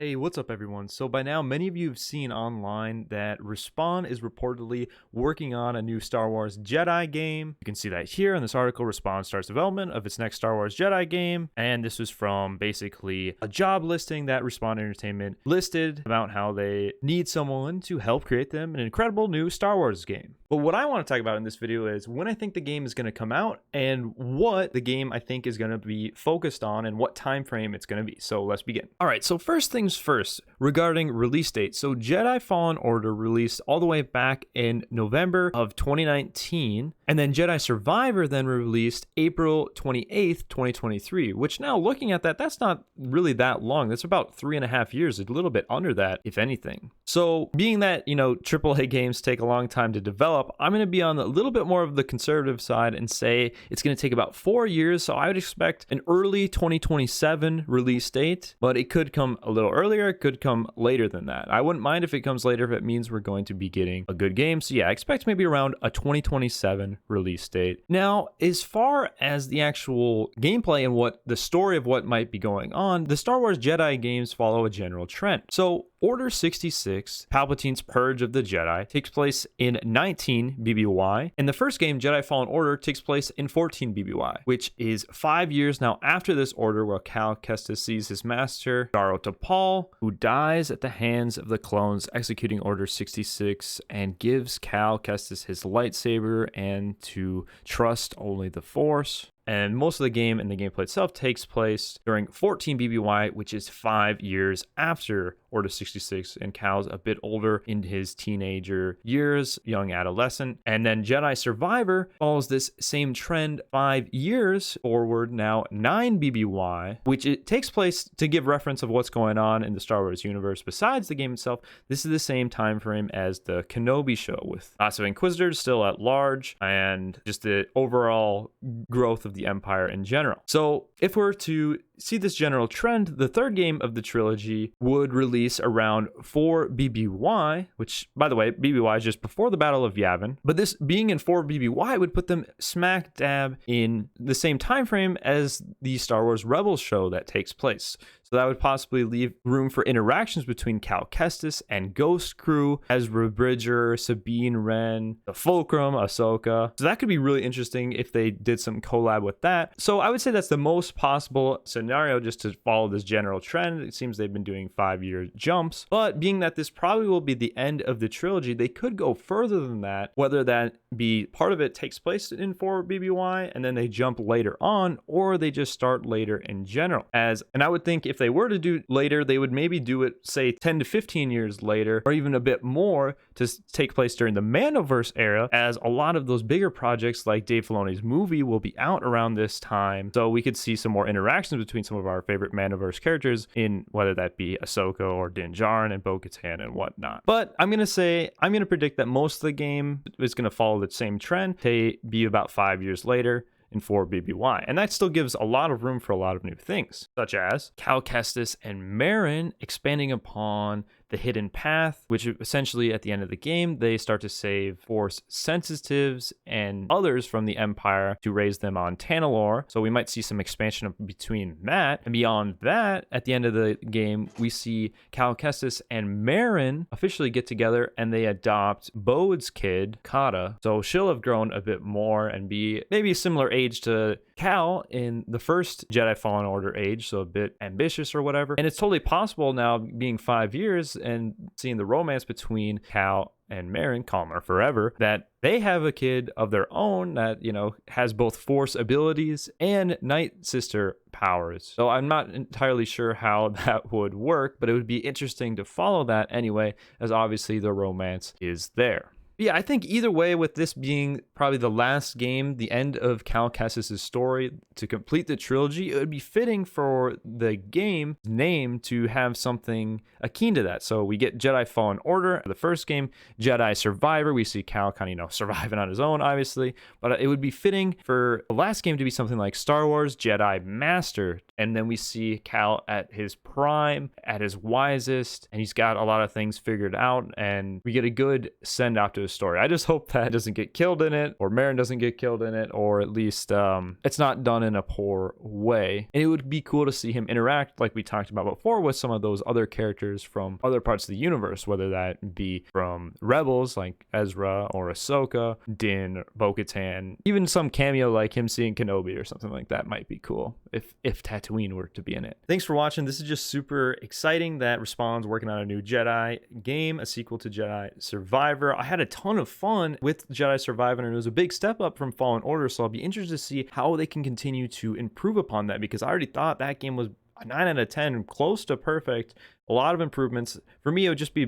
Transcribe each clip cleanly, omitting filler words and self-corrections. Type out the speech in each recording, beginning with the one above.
Hey, what's up, everyone? So, by now, many of you have seen online that Respawn is reportedly working on a new Star Wars Jedi game. You can see that here in this article. Respawn starts development of its next Star Wars Jedi game. And this was from basically a job listing that Respawn Entertainment listed about how they need someone to help create them an incredible new Star Wars game. But what I want to talk about in this video is when I think the game is going to come out and what the game I think is going to be focused on and what time frame it's going to be. So let's begin. All right, so first things first, regarding release date. So Jedi Fallen Order released all the way back in November of 2019, and then Jedi Survivor then released April 28th, 2023, which now looking at that, that's not really that long. That's about 3.5 years, a little bit under that, if anything. So being that, AAA games take a long time to develop, I'm going to be on a little bit more of the conservative side and say it's going to take about 4 years. So I would expect an early 2027 release date, but it could come a little earlier. It could come later than that. I wouldn't mind if it comes later if it means we're going to be getting a good game. So yeah, I expect maybe around a 2027 release date. Now, as far as the actual gameplay and what the story of what might be going on, the Star Wars Jedi games follow a general trend. So Order 66, Palpatine's Purge of the Jedi, takes place in 19 BBY, and the first game, Jedi Fallen Order, takes place in 14 BBY, which is 5 years now after this order where Cal Kestis sees his master, Daro Tapal, who dies at the hands of the clones executing Order 66 and gives Cal Kestis his lightsaber and to trust only the Force. And most of the game and the gameplay itself takes place during 14 BBY, which is 5 years after Order 66, and Cal's a bit older in his teenager years, young adolescent. And then Jedi Survivor follows this same trend 5 years forward, now 9 BBY, which it takes place to give reference of what's going on in the Star Wars universe besides the game itself. This is the same time frame as the Kenobi show, with lots of Inquisitors still at large and just the overall growth of the Empire in general. So if we're to see this general trend, the third game of the trilogy would release around 4 BBY, which, by the way, BBY is just before the Battle of Yavin. But this being in 4 BBY would put them smack dab in the same time frame as the Star Wars Rebels show that takes place. So that would possibly leave room for interactions between Cal Kestis and Ghost Crew, Ezra Bridger, Sabine Wren, the Fulcrum, Ahsoka. So that could be really interesting if they did some collab with that. So I would say that's the most possible scenario just to follow this general trend. It seems they've been doing 5-year jumps, but being that this probably will be the end of the trilogy, they could go further than that, whether that be part of it takes place in 4 BBY and then they jump later on, or they just start later in general. And I would think if they were to do later, they would maybe do it, say, 10 to 15 years later, or even a bit more to take place during the Mandoverse era, as a lot of those bigger projects like Dave Filoni's movie will be out around this time. So we could see some more interactions between some of our favorite Mandoverse characters, in whether that be Ahsoka or Din Djarin and Bo-Katan and whatnot. But I'm going to predict that most of the game is going to follow the same trend to be about 5 years later in 4 BBY. And that still gives a lot of room for a lot of new things, such as Cal Kestis and Merrin expanding upon the hidden path, which essentially at the end of the game, they start to save Force sensitives and others from the Empire to raise them on Tanalorr. So we might see some expansion between that. And beyond that, at the end of the game, we see Cal Kestis and Merrin officially get together and they adopt Bode's kid, Kata. So she'll have grown a bit more and be maybe a similar age to Cal in the first Jedi Fallen Order age, so a bit ambitious or whatever. And it's totally possible now, being 5 years and seeing the romance between Cal and Merrin, Calmer Forever, that they have a kid of their own that, has both Force abilities and Night Sister powers. So I'm not entirely sure how that would work, but it would be interesting to follow that anyway, as obviously the romance is there. Yeah, I think either way, with this being probably the last game, the end of Cal Kestis' story to complete the trilogy, it would be fitting for the game name to have something akin to that. So we get Jedi Fallen Order, the first game, Jedi Survivor. We see Cal kind of, surviving on his own, obviously. But it would be fitting for the last game to be something like Star Wars Jedi Master. And then we see Cal at his prime, at his wisest, and he's got a lot of things figured out. And we get a good send out to his story. I just hope that doesn't get killed in it, or Merrin doesn't get killed in it, or at least it's not done in a poor way. And it would be cool to see him interact, like we talked about before, with some of those other characters from other parts of the universe, whether that be from Rebels like Ezra or Ahsoka, Din, Bo-Katan, even some cameo like him seeing Kenobi or something like that might be cool if Tatooine were to be in it. Thanks for watching. This is just super exciting that Respawn's working on a new Jedi game, a sequel to Jedi Survivor. I had a ton of fun with Jedi Survivor, and it was a big step up from Fallen Order, so I'll be interested to see how they can continue to improve upon that, because I already thought that game was a 9 out of 10, close to perfect. A lot of improvements. For me, it would just be,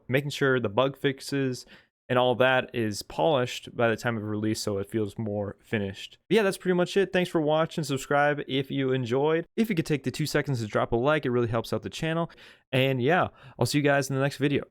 making sure the bug fixes and all that is polished by the time of release, so it feels more finished. But yeah, that's pretty much it. Thanks for watching. Subscribe if you enjoyed. If you could take the 2 seconds to drop a like, it really helps out the channel. And yeah, I'll see you guys in the next video.